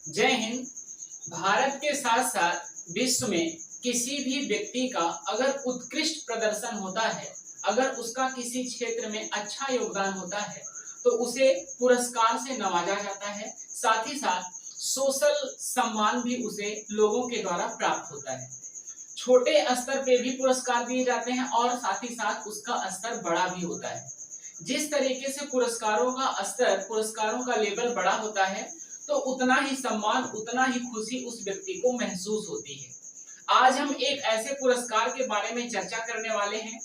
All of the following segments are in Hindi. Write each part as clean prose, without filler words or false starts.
जय हिंद। भारत के साथ साथ विश्व में किसी भी व्यक्ति का अगर उत्कृष्ट प्रदर्शन होता है, अगर उसका किसी क्षेत्र में अच्छा योगदान होता है, तो उसे पुरस्कार से नवाजा जाता है। साथ ही साथ सोशल सम्मान भी उसे लोगों के द्वारा प्राप्त होता है। छोटे स्तर पे भी पुरस्कार दिए जाते हैं और साथ ही साथ उसका स्तर बड़ा भी होता है। जिस तरीके से पुरस्कारों का स्तर, पुरस्कारों का लेवल बड़ा होता है, तो उतना ही सम्मान, उतना ही खुशी उस व्यक्ति को महसूस होती है। आज हम एक ऐसे पुरस्कार के बारे में चर्चा करने वाले हैं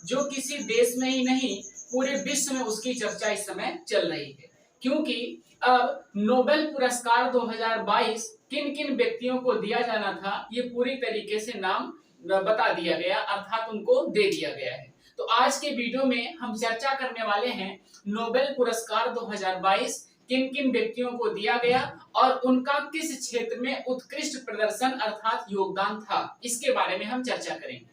जो किसी देश में ही नहीं, पूरे विश्व में उसकी चर्चा इस समय चल रही है। क्योंकि अब नोबेल पुरस्कार 2022 किन किन व्यक्तियों को दिया जाना था, ये पूरी तरीके से नाम बता दिया गया, अर्थात उनको दे दिया गया है। तो आज के वीडियो में हम चर्चा करने वाले हैं नोबेल पुरस्कार 2022 किन किन व्यक्तियों को दिया गया और उनका किस क्षेत्र में उत्कृष्ट प्रदर्शन अर्थात योगदान था, इसके बारे में हम चर्चा करेंगे।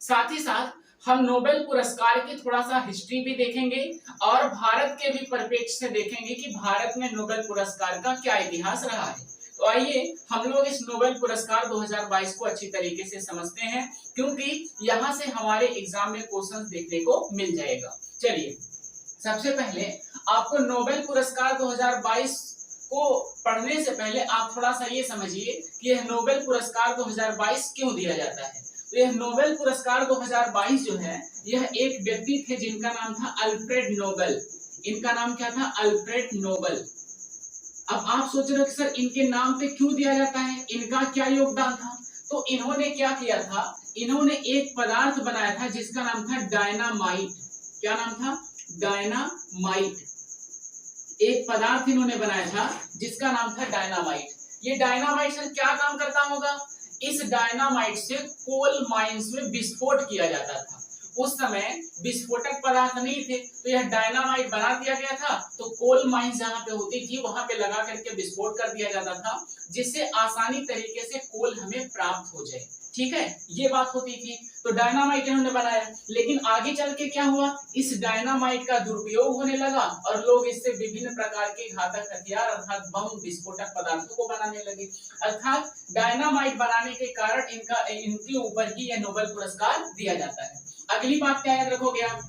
साथ ही साथ हम नोबेल पुरस्कार की थोड़ा सा हिस्ट्री भी देखेंगे और भारत के भी परिप्रेक्ष्य से देखेंगे कि भारत में नोबेल पुरस्कार का क्या इतिहास रहा है। तो आइए हम लोग इस नोबेल पुरस्कार 2022 को अच्छी तरीके से समझते हैं, क्योंकि यहाँ से हमारे एग्जाम में क्वेश्चन देखने को मिल जाएगा। चलिए, सबसे पहले आपको नोबेल पुरस्कार 2022 को पढ़ने से पहले आप थोड़ा सा ये समझिए कि यह नोबेल पुरस्कार 2022 क्यों दिया जाता है। तो यह नोबेल पुरस्कार 2022 जो है, यह एक व्यक्ति थे जिनका नाम था अल्फ्रेड नोबेल। इनका नाम क्या था? Alfred Nobel. अब आप सोच रहे हो कि सर इनके नाम पे क्यों दिया जाता है, इनका क्या योगदान था? तो इन्होंने क्या किया था, इन्होंने एक पदार्थ बनाया था जिसका नाम था डायनामाइट। क्या नाम था? डायनामाइट। एक पदार्थ इन्होंने बनाया था जिसका नाम था डायनामाइट। ये डायनामाइट से क्या काम करता होगा? इस डायनामाइट से कोल माइंस में विस्फोट किया जाता था। उस समय विस्फोटक पदार्थ नहीं थे, तो यह डायनामाइट बना दिया गया था। तो कोल माइंस जहाँ पे होती थी वहां पे लगा करके विस्फोट कर दिया जाता था, जिससे आसानी तरीके से कोल हमें प्राप्त हो जाए। ठीक है, ये बात होती थी। तो डायनामाइट इन्होंने बनाया, लेकिन आगे चल के क्या हुआ, इस डायनामाइट का दुरुपयोग होने लगा और लोग इससे विभिन्न प्रकार के घातक हथियार अर्थात बम, विस्फोटक पदार्थों को बनाने लगे। अर्थात डायनामाइट बनाने के कारण इनके ऊपर ही यह नोबेल पुरस्कार दिया जाता है। अगली बात क्या याद रखोगे आप?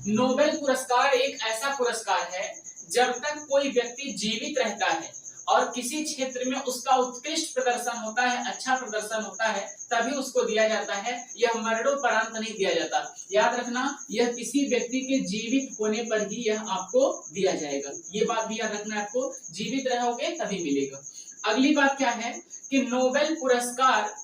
नोबेल पुरस्कार एक ऐसा पुरस्कार है जब तक कोई व्यक्ति जीवित रहता है और किसी क्षेत्र में उसका उत्कृष्ट प्रदर्शन होता है, अच्छा प्रदर्शन होता है, तभी उसको दिया जाता है। यह मरणोपरांत नहीं दिया जाता। याद रखना, यह किसी व्यक्ति के जीवित होने पर ही यह आपको दिया जाएगा। ये बात भी याद रखना, आपको जीवित रहोगे तभी मिलेगा। अगली बात क्या है कि नोबेल पुरस्कार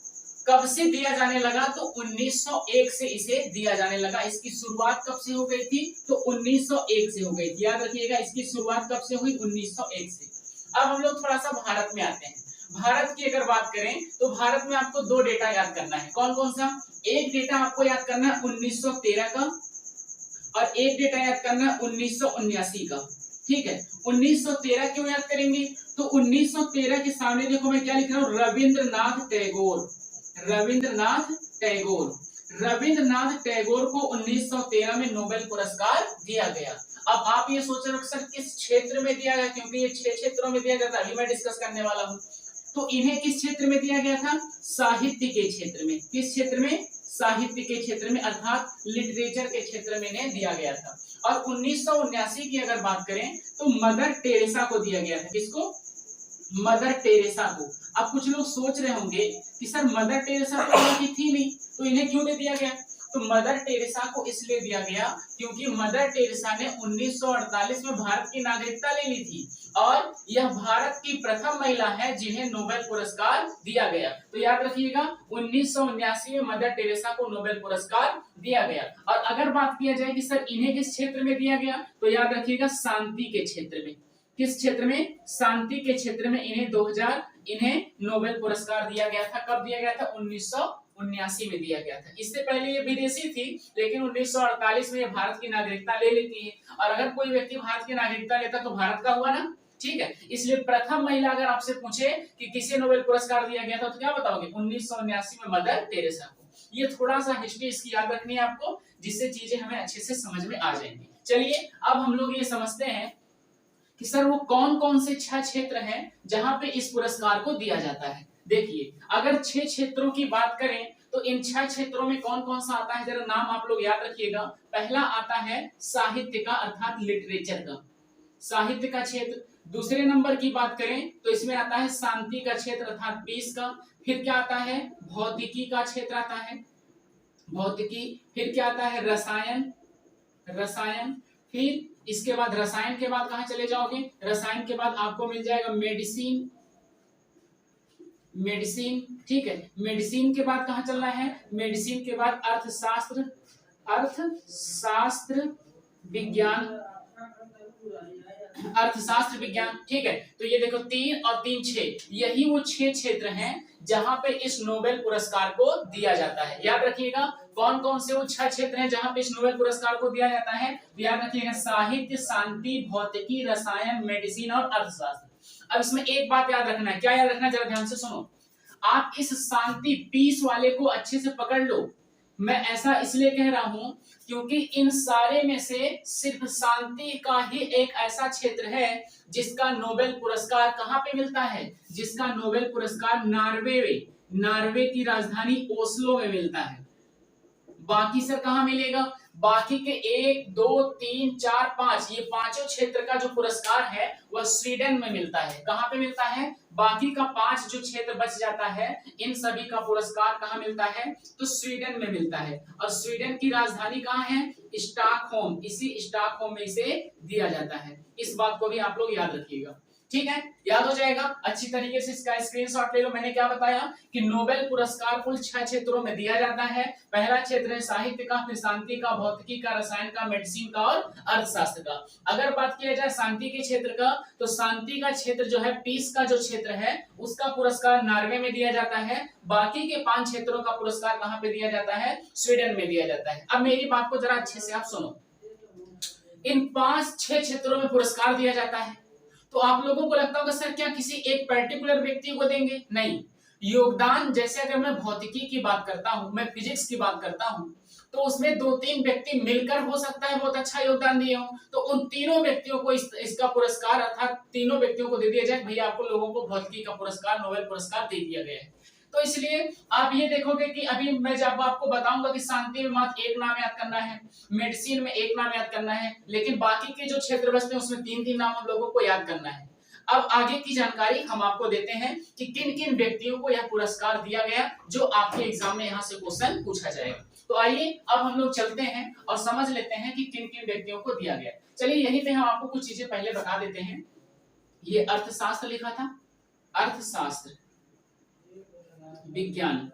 कब से दिया जाने लगा? तो 1901 से इसे दिया जाने लगा। इसकी शुरुआत कब से हो गई थी? तो 1901 से हो गई थी। याद रखिएगा, इसकी शुरुआत कब से हुई? 1901 से। अब हम लोग थोड़ा सा भारत में आते हैं। भारत की अगर बात करें तो भारत में आपको दो डेटा याद करना है। कौन कौन सा? एक डेटा आपको याद करना है 1913 का और एक डेटा याद करना है 1979 का। ठीक है, 1913 क्यों याद करेंगे? तो 1913 के सामने देखो मैं क्या लिख रहा हूँ, रविंद्रनाथ टैगोर। रविंद्रनाथ टैगोर, रविंद्रनाथ टैगोर को 1913 में नोबेल पुरस्कार दिया गया। अब आप ये सोच रहे हो सर किस क्षेत्र में दिया गया, क्योंकि ये 6 क्षेत्रों में दिया गया था, अभी मैं डिस्कस करने वाला हूँ। तो इन्हें किस क्षेत्र में दिया गया था? साहित्य के क्षेत्र में। किस क्षेत्र में? साहित्य के क्षेत्र में, अर्थात लिटरेचर के क्षेत्र में इन्हें दिया गया था। और 1979 की अगर बात करें तो मदर टेरेसा को दिया गया था। किसको? मदर टेरेसा को। अब कुछ लोग सोच रहे होंगे कि सर मदर टेरेसा तो की थी नहीं, तो इन्हें क्यों दे दिया गया? तो मदर टेरेसा को इसलिए दिया गया क्योंकि मदर टेरेसा ने 1948 में भारत की नागरिकता ले ली थी और यह भारत की प्रथम महिला है जिन्हें नोबेल पुरस्कार दिया गया। तो याद रखिएगा, 1979 में मदर टेरेसा को नोबेल पुरस्कार दिया गया। और अगर बात किया जाए कि सर इन्हें किस क्षेत्र में दिया गया, तो याद रखिएगा शांति के क्षेत्र में। किस क्षेत्र में? शांति के क्षेत्र में इन्हें नोबेल पुरस्कार दिया गया था। कब दिया गया था? 1979 में दिया गया था। इससे पहले ये विदेशी थी, लेकिन 1948 में ये भारत की नागरिकता ले लेती है। और अगर कोई व्यक्ति भारत की नागरिकता लेता तो भारत का हुआ ना। ठीक है, इसलिए प्रथम महिला अगर आपसे पूछे कि किसे नोबेल पुरस्कार दिया गया था तो क्या बताओगे? 1979 में मदर टेरेसा को। ये थोड़ा सा हिस्ट्री इसकी याद रखनी है आपको, जिससे चीजें हमें अच्छे से समझ में आ जाएंगी। चलिए अब हम लोग ये समझते हैं कि सर वो कौन कौन से 6 क्षेत्र हैं जहां पे इस पुरस्कार को दिया जाता है। देखिए अगर 6 क्षेत्रों की बात करें तो इन 6 क्षेत्रों में कौन कौन सा आता है, जरा नाम आप लोग याद रखिएगा। पहला आता है साहित्य का अर्थात लिटरेचर का, साहित्य का क्षेत्र। दूसरे नंबर की बात करें तो इसमें आता है शांति का क्षेत्र अर्थात पीस का। फिर क्या आता है, भौतिकी का क्षेत्र आता है, भौतिकी। फिर क्या आता है, रसायन, रसायन। फिर इसके बाद रसायन के बाद कहां चले जाओगे, रसायन के बाद आपको मिल जाएगा मेडिसिन, मेडिसिन, ठीक है। मेडिसिन के बाद कहां चलना है, मेडिसिन के बाद अर्थशास्त्र, अर्थशास्त्र विज्ञान, अर्थशास्त्र विज्ञान, ठीक है। तो ये देखो 3 और 3 6, यही वो 6 क्षेत्र हैं जहां पे इस नोबेल पुरस्कार को दिया जाता है। याद रखिएगा कौन कौन से वो 6 क्षेत्र हैं जहां पे इस नोबेल पुरस्कार को दिया जाता है। याद रखिएगा साहित्य, शांति, भौतिकी, रसायन, मेडिसिन और अर्थशास्त्र। अब इसमें एक बात याद रखना है, क्या याद रखना है, जरा ध्यान से सुनो। आप इस शांति पीस वाले को अच्छे से पकड़ लो। मैं ऐसा इसलिए कह रहा हूं क्योंकि इन सारे में से सिर्फ शांति का ही एक ऐसा क्षेत्र है जिसका नोबेल पुरस्कार कहां पे मिलता है, जिसका नोबेल पुरस्कार नार्वे की राजधानी ओस्लो में मिलता है। बाकी सर कहां मिलेगा, बाकी के 1 2 3 4 5 ये पांचों क्षेत्र का जो पुरस्कार है वह स्वीडन में मिलता है। कहां पे मिलता है, बाकी का 5 जो क्षेत्र बच जाता है इन सभी का पुरस्कार कहां मिलता है, तो स्वीडन में मिलता है। और स्वीडन की राजधानी कहां है, स्टॉकहोम, इसी स्टॉकहोम में इसे दिया जाता है। इस बात को भी आप लोग याद रखिएगा, ठीक है, याद हो जाएगा। अच्छी तरीके से इसका स्क्रीनशॉट ले लो। मैंने क्या बताया कि नोबेल पुरस्कार कुल 6 क्षेत्रों में दिया जाता है। पहला क्षेत्र है साहित्य का, फिर शांति का, भौतिकी का, रसायन का, मेडिसिन का और अर्थशास्त्र का। अगर बात किया जाए शांति के क्षेत्र का, तो शांति का क्षेत्र जो है, पीस का जो क्षेत्र है, उसका पुरस्कार नॉर्वे में दिया जाता है। बाकी के 5 क्षेत्रों का पुरस्कार कहां पे दिया जाता है, स्वीडन में दिया जाता है। अब मेरी बात को जरा अच्छे से आप सुनो। इन 5-6 क्षेत्रों में पुरस्कार दिया जाता है, तो आप लोगों को लगता होगा सर क्या किसी एक पर्टिकुलर व्यक्ति को देंगे, नहीं। योगदान जैसे अगर मैं भौतिकी की बात करता हूं, मैं फिजिक्स की बात करता हूं, तो उसमें 2-3 व्यक्ति मिलकर हो सकता है बहुत अच्छा योगदान दिए हो, तो उन तीनों व्यक्तियों को इसका पुरस्कार अर्थात तीनों व्यक्तियों को दे दिया जाए, भैया आपको लोगों को भौतिकी का पुरस्कार, नोबेल पुरस्कार दे दिया गया है। तो इसलिए आप ये देखोगे कि अभी मैं जब आपको बताऊंगा कि शांति में मात्र 1 नाम याद करना है, मेडिसिन में 1 नाम याद करना है, लेकिन बाकी के जो क्षेत्र बचते हैं उसमें 3-3 नाम हम लोगों को याद करना है। अब आगे की जानकारी हम आपको देते हैं कि किन किन व्यक्तियों को यह पुरस्कार दिया गया, जो आपके एग्जाम में यहाँ से क्वेश्चन पूछा जाएगा। तो आइए अब हम लोग चलते हैं और समझ लेते हैं कि किन किन व्यक्तियों को दिया गया। चलिए यहीं पे हम आपको कुछ चीजें पहले बता देते हैं। ये अर्थशास्त्र लिखा था, अर्थशास्त्र विज्ञान,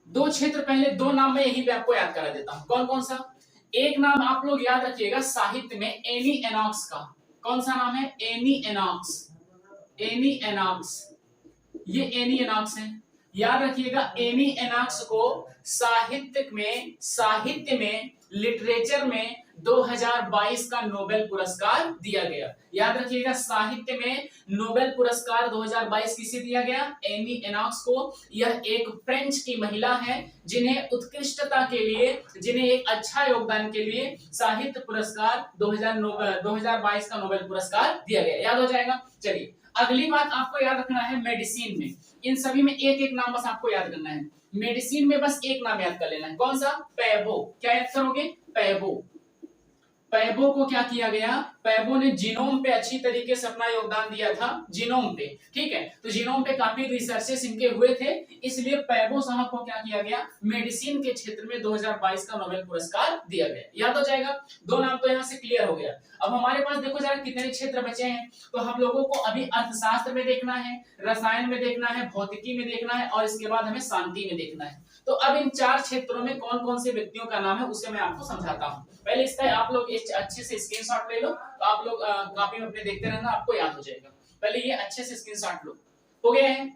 2 क्षेत्र, पहले 2 नाम मैं यहीं पे आपको याद करा देता हूं। कौन कौन सा, एक नाम आप लोग याद रखिएगा साहित्य में एनी एनॉक्स का। कौन सा नाम है, एनी एनॉक्स, एनी एनॉक्स, ये एनी एनॉक्स है। याद रखिएगा एनी एनॉक्स को साहित्य में लिटरेचर में 2022 का नोबेल पुरस्कार दिया गया। याद रखिएगा साहित्य में नोबेल पुरस्कार 2022 किसे दिया गया, एनी एनॉक्स को। यह एक फ्रेंच की महिला है जिन्हें उत्कृष्टता के लिए, जिन्हें एक अच्छा योगदान के लिए साहित्य पुरस्कार 2022 का नोबेल पुरस्कार दिया गया। याद हो जाएगा। चलिए अगली बात आपको याद रखना है, मेडिसिन में इन सभी में एक एक नाम बस आपको याद करना है। मेडिसिन में बस एक नाम याद कर लेना है, कौन सा, पैबो। क्या याद करोगे, पैबो। पैबो को क्या किया गया, पैबो ने जीनोम पे अच्छी तरीके से अपना योगदान दिया था, जीनोम पे, ठीक है। तो जीनोम पे काफी रिसर्चेस इनके हुए थे, इसलिए पैबो साहब को क्या किया गया, मेडिसिन के क्षेत्र में 2022 का नोबेल पुरस्कार दिया गया। याद हो जाएगा। 2 नाम तो यहाँ से क्लियर हो गया। अब हमारे पास देखो जरा कितने क्षेत्र बचे हैं, तो हम लोगों को अभी अर्थशास्त्र में देखना है, रसायन में देखना है, भौतिकी में देखना है और इसके बाद हमें शांति में देखना है। तो अब इन 4 क्षेत्रों में कौन कौन से व्यक्तियों का नाम है उसे मैं आपको समझाता हूँ। पहले इसका आप लोग अच्छे से स्क्रीनशॉट ले लो, तो आप लोग कॉपी में अपने देखते रहना, आपको याद हो जाएगा। पहले ये अच्छे से स्क्रीनशॉट लो, हो गया है।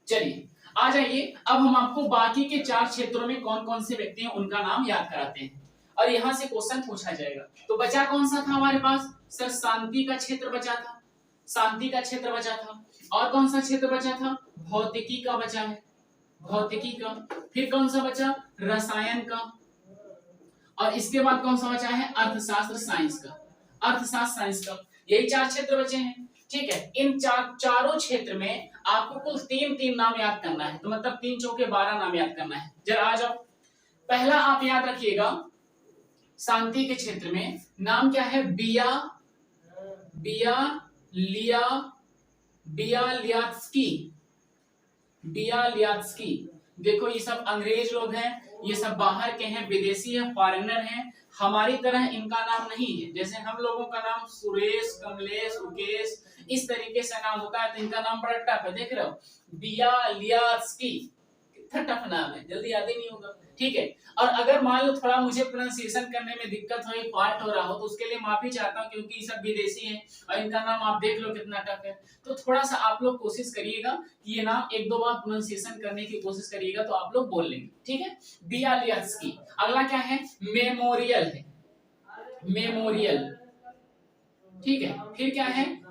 चलिए आ जाइए, अब हम आपको बाकी के 4 क्षेत्रों में कौन कौन से व्यक्ति हैं उनका नाम याद कराते हैं और यहाँ से क्वेश्चन पूछा जाएगा। तो बचा कौन सा था हमारे पास, सर शांति का क्षेत्र बचा था, शांति का क्षेत्र बचा था। और कौन सा क्षेत्र बचा था, भौतिकी का बचा है, भौतिकी का। फिर कौन सा बचा, रसायन का। और इसके बाद कौन सा बचा है, अर्थशास्त्र साइंस का, अर्थशास्त्र साइंस का। यही 4 क्षेत्र बचे हैं। ठीक है, इन चारों क्षेत्र में आपको कुल 3 नाम याद करना है, तो मतलब 3 चौके 12 नाम याद करना है। जरा आ जाओ। पहला आप याद रखिएगा, शांति के क्षेत्र में नाम क्या है? बियालियात्स्की। देखो ये सब अंग्रेज लोग हैं, ये सब बाहर के हैं, विदेशी हैं, फॉरेनर हैं। हमारी तरह इनका नाम नहीं है। जैसे हम लोगों का नाम सुरेश, कमलेश, रुकेश इस तरीके से नाम होता है, तो इनका नाम बड़ा टफ है। देख रहे हो, बियालियात्स्की, कितना टफ नाम है, जल्दी याद ही नहीं होगा। ठीक है, और अगर मान लो थोड़ा मुझे प्रोनाउंसिएशन करने में दिक्कत हो, फॉल्ट हो रहा हो, तो उसके लिए माफी चाहता हूँ, क्योंकि ये सब विदेशी हैं और इनका नाम आप देख लो कितना टफ है। तो थोड़ा सा आप लोग कोशिश करिएगा कि ये नाम 1-2 बार प्रोनाउंसिएशन करने की कोशिश करिएगा, तो आप लोग बोल लेंगे। ठीक है, बियालियात्स्की। अगला क्या है? मेमोरियल है, मेमोरियल। ठीक है, फिर क्या है?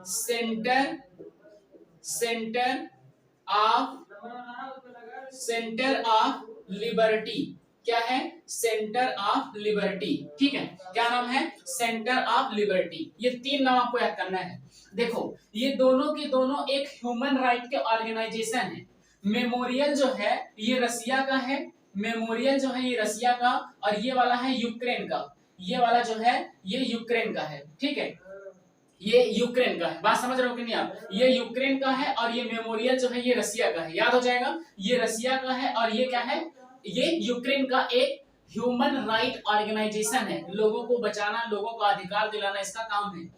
Centre of liberty. क्या है? Centre of liberty. ठीक है, क्या नाम है? Centre of liberty. ये 3 नाम आपको याद करना है। देखो, ये दोनों के दोनों एक ह्यूमन राइट के ऑर्गेनाइजेशन है। मेमोरियल जो है ये रसिया का है, मेमोरियल जो है ये रसिया का, और ये वाला है यूक्रेन का। ये वाला जो है ये यूक्रेन का है। ठीक है, ये यूक्रेन का है। बात समझ रहे हो कि नहीं आप? ये यूक्रेन का है और ये मेमोरियल जो है ये रसिया का है। याद हो जाएगा, ये रसिया का है और ये क्या है? ये यूक्रेन का एक ह्यूमन राइट ऑर्गेनाइजेशन है। लोगों को बचाना, लोगों को अधिकार दिलाना इसका काम है।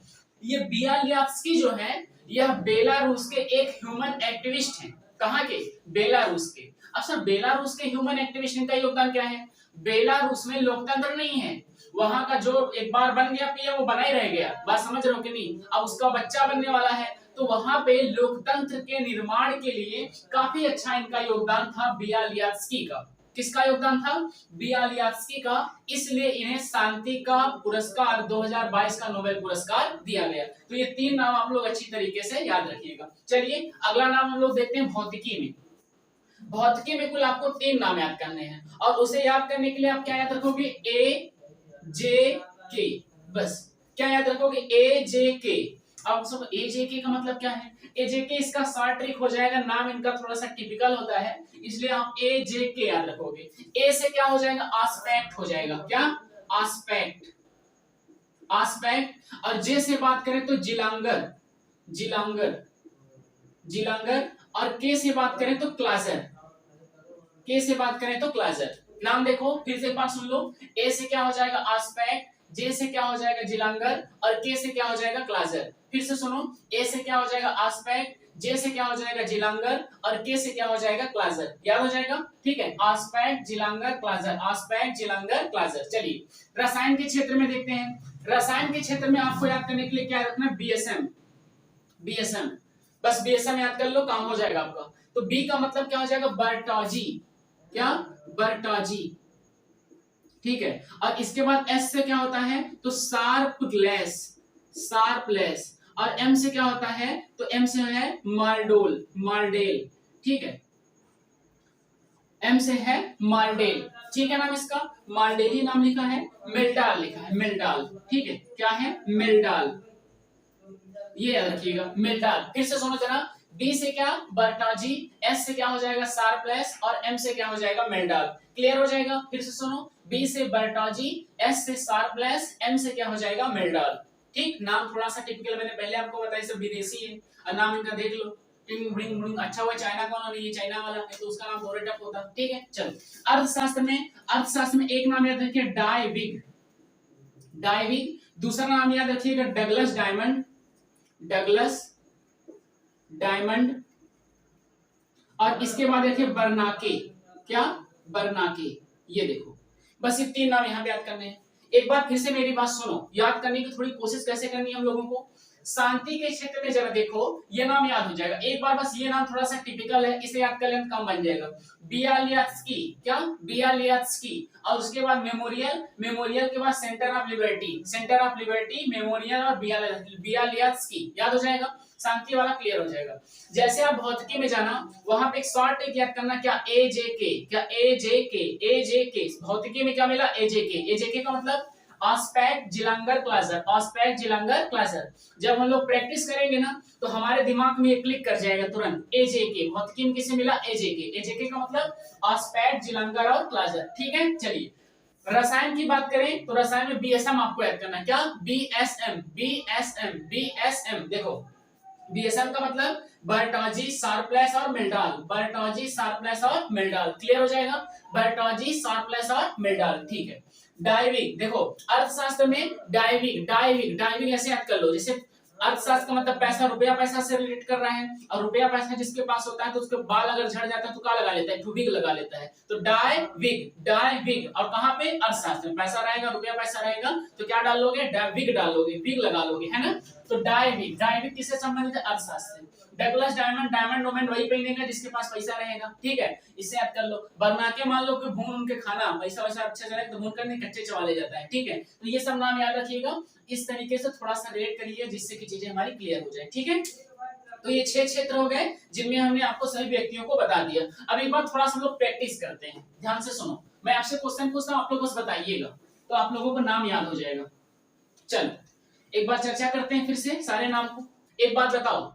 ये बियालियात्स्की जो है यह बेलारूस के एक ह्यूमन एक्टिविस्ट हैं। कहाँ के? बेलारूस के। अच्छा, बेलारूस के ह्यूमन एक्टिविस्ट, इनका योगदान क्या है? बेलारूस में लोकतंत्र नहीं है। वहां का जो एक बार बन गया पीएम वो बना ही रह गया। बात समझ रहे हो कि नहीं? अब उसका बच्चा बनने वाला है, तो वहां पे लोकतंत्र के निर्माण के लिए काफी अच्छा इनका योगदान था बियालियात्स्की का। किसका योगदान था? बियालियात्स्की का। इसलिए इन्हें शांति का पुरस्कार 2022 का नोबेल पुरस्कार दिया गया। तो ये 3 नाम आप लोग अच्छी तरीके से याद रखिएगा। चलिए अगला नाम हम लोग देखते हैं भौतिकी में। भौतिकी में कुल आपको 3 नाम याद करने हैं, और उसे याद करने के लिए आप क्या याद रखोगे? ए जे के। बस क्या याद रखोगे? ए जे के। अब सब ए जे के का मतलब क्या है? ए जे के इसका शॉर्ट ट्रिक हो जाएगा, नाम इनका थोड़ा सा टिपिकल होता है, इसलिए आप ए जे के याद रखोगे। ए से क्या हो जाएगा? आस्पेक्ट हो जाएगा। क्या? Aspect, aspect. और जे से बात करें तो जिलांगर, जिलांगर, जिलांगर। और के से बात करें तो क्लाजर, के से बात करें तो क्लाजर। नाम देखो, फिर से एक बार सुन लो। ए से क्या हो जाएगा? आस्पेक्ट, जे से क्या हो जाएगा? जिलांगर, और के से क्या हो जाएगा? क्लाजर। फिर से सुनो, ए से क्या हो जाएगा? आस्पेक्ट, जे से क्या हो जाएगा? जिलांगर, और के से क्या हो जाएगा? क्लाजर। याद हो जाएगा? ठीक है, आस्पेक्ट, जिलांगर, क्लाजर, आस्पेक्ट, जिलांगर, क्लाजर। चलिए रसायन के क्षेत्र में देखते हैं। रसायन के क्षेत्र में आपको याद करने के लिए क्या रखना है? BSM, BSM. बस बीएसएम याद कर लो, काम हो जाएगा आपका। तो बी का मतलब क्या हो जाएगा? बर्टॉजी। क्या? बर्टॉजी। ठीक है, और इसके बाद एस से क्या होता है? तो शार्पलेस, शार्पलेस। और एम से क्या होता है? तो एम से है मार्डोल, मार्डेल। ठीक है, एम से है मार्डेल। ठीक है, नाम इसका मार्डेली नाम लिखा है, मेल्डाल लिखा है, मेल्डाल। ठीक है, क्या है? मेल्डाल, ये याद रखिएगा, मेल्डाल। फिर से सुनो जरा, बी से क्या? बर्टाजी, एस से क्या हो जाएगा? शार्पलेस, और एम से क्या हो जाएगा? मेल्डाल। क्लियर हो जाएगा? फिर से सुनो, बी से बर्टाजी, एस से शार्पलेस, एम से क्या हो जाएगा? मेल्डाल। ठीक, नाम थोड़ा सा टिपिकल, मैंने पहले आपको बताया सब विदेशी है, और नाम इनका देख लो। अच्छा हुआ चाइना का नहीं, ये चाइना वाला है तो उसका नाम थोड़ा टफ होता। ठीक है, चलो अर्थशास्त्र में, अर्थशास्त्र में एक नाम याद रखिए, डायविग, डायविग। दूसरा नाम याद रखिएगा डगलस डायमंड, डगलस डायमंड। और इसके बाद देखिए बर्नाके। क्या? बर्नाके। ये देखो, बस ये 3 नाम यहाँ पे याद करने हैं। एक बार फिर से मेरी बात सुनो, याद करने की थोड़ी कोशिश कैसे करनी है हम लोगों को। शांति के क्षेत्र में जरा देखो, ये नाम याद हो जाएगा एक बार, बस ये नाम थोड़ा सा टिपिकल है, इसे याद कर लें तो कम बन जाएगा। बियालियात्स्की। क्या? बियालियात्स्की। और उसके बाद मेमोरियल, मेमोरियल के बाद centre of liberty, centre of liberty, memorial और बियालियात्स्की। याद हो जाएगा? शांति वाला क्लियर हो जाएगा। जैसे आप भौतिकी में जाना, वहां पे एक शॉर्ट ट्रिक याद करना, क्या? ए जे के। क्या? ए जे के, ए जे के। भौतिकी में क्या मिला? ए जे के। ए जे के का मतलब ऑस्पेक्ट जिलांगर क्लाजर, ऑस्पेक्ट जिलांगर क्लाजर। जब हम लोग प्रैक्टिस करेंगे ना तो हमारे दिमाग में ये क्लिक कर जाएगा तुरंत, एजेके भौतिकी में किसे मिला, एजेके। एजेके का मतलब ऑस्पेक्ट जिलांगर और क्लाजर। ठीक है, चलिए रसायन की बात करें तो रसायन में बीएसएम आपको याद करना है। क्या, बीएसएम, बीएसएम, बीएसएम। देखो बीएसएम का मतलब बर्टॉजी, शार्पलेस और मिल्डाल, बर्टॉजी, शार्पलेस और मिल्डाल। क्लियर हो जाएगा, बर्टॉजी, शार्पलेस और मिल्डाल। ठीक है, डाइविक, देखो अर्थशास्त्र में डाइविक, डाइविक, डाइविक ऐसे याद कर लो, जैसे अर्थशास्त्र का मतलब पैसा, रुपया पैसा से रिलेट कर रहा है, और रुपया पैसा जिसके पास होता है तो उसके बाल अगर झड़ जाता है तो क्या लगा लेता है, टू विग लगा लेता है। तो डाइविग, डाइविग। और कहां पे, अर्थशास्त्र में पैसा रहेगा, रुपया पैसा रहेगा तो क्या डालोगे, विग डालोगे, विग लगा लोगे, है ना। तो डाइविग, डाइविग किससे संबंधित है, अर्थशास्त्र। डगलस डायमंड, डायमंड नोमेंट वही पहनेगा जिसके पास पैसा रहेगा। ठीक है, इससे याद कर लो। बर्नाके मान लो कि भून उनके खाना, पैसा वैसा अच्छा चले तो भून करने कच्चे चबा ले जाता है। ठीक है, तो ये सब नाम याद रखिएगा। इस तरीके से थोड़ा सा रेट करिए जिससे कि चीजें हमारी क्लियर हो जाए। ठीक है, तो ये 6 क्षेत्र हो गए जिनमें हमने आपको सभी व्यक्तियों को बता दिया। अब एक बार थोड़ा सा हम लोग प्रैक्टिस करते हैं, ध्यान से सुनो। मैं आपसे क्वेश्चन पूछता हूं, आप लोग बस बताइएगा तो आप लोगों को नाम याद हो जाएगा। चलो एक बार चर्चा करते हैं फिर से सारे नाम को। एक बात बताओ,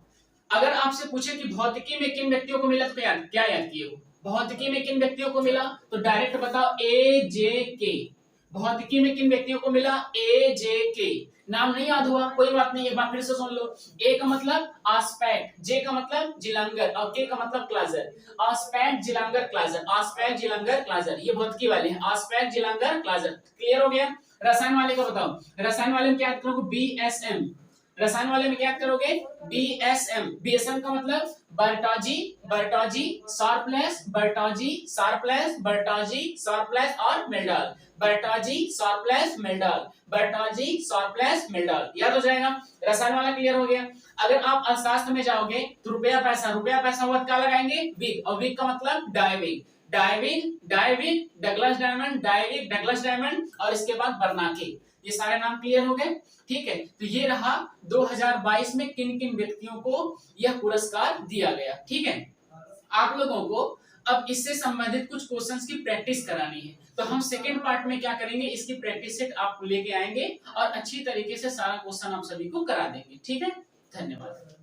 अगर आपसे पूछे कि भौतिकी में किन व्यक्तियों को मिला तो क्या याद किए हो, भौतिकी में किन व्यक्तियों को मिला तो डायरेक्ट बताओ, ए जे के। भौतिकी में किन व्यक्तियों को मिला, ए जे के। नाम नहीं याद हुआ कोई बात नहीं, एक बार फिर से सुन लो। ए का मतलब ऑस्पेक्ट, जे का मतलब जिलांगर और के का मतलब क्लाजर। ऑस्पेक्ट जिलांगर क्लाजर, ऑस्पेक्ट जिलांगर क्लाजर, ये भौतिकी वाले हैं, ऑस्पेक्ट जिलांगर क्लाजर। क्लियर हो गया। रसायन वाले का बताओ, रसायन वाले में क्या याद करोगे, बीएसएम। रसायन वाले में क्या याद करोगे, बीएसएम। बीएसएम का मतलब बर्टॉजी, बर्टॉजी, शार्पलेस, बर्टॉजी, शार्पलेस, बर्टॉजी, शार्पलेस और मिल्डाल, बर्टॉजी, शार्पलेस, मिल्डाल, बर्टॉजी, शार्पलेस, मिल्डाल। याद हो जाएगा। रसायन वाला क्लियर हो गया। अगर आप अर्थशास्त्र में जाओगे तो रुपया पैसा, रुपया पैसा हुआ क्या लगाएंगे, विग, और विग का मतलब डाइविग, डाइविग, डाइविग, डगलस डायमंड, डाइविग, डगलस डायमंड, और इसके बाद बर्नाके। ये सारे नाम क्लियर हो गए। ठीक है, तो ये रहा 2022 में किन किन व्यक्तियों को यह पुरस्कार दिया गया। ठीक है, आप लोगों को अब इससे संबंधित कुछ क्वेश्चंस की प्रैक्टिस करानी है, तो हम सेकेंड पार्ट में क्या करेंगे, इसकी प्रैक्टिस सेट आप लेके आएंगे और अच्छी तरीके से सारा क्वेश्चन आप सभी को करा देंगे। ठीक है, धन्यवाद।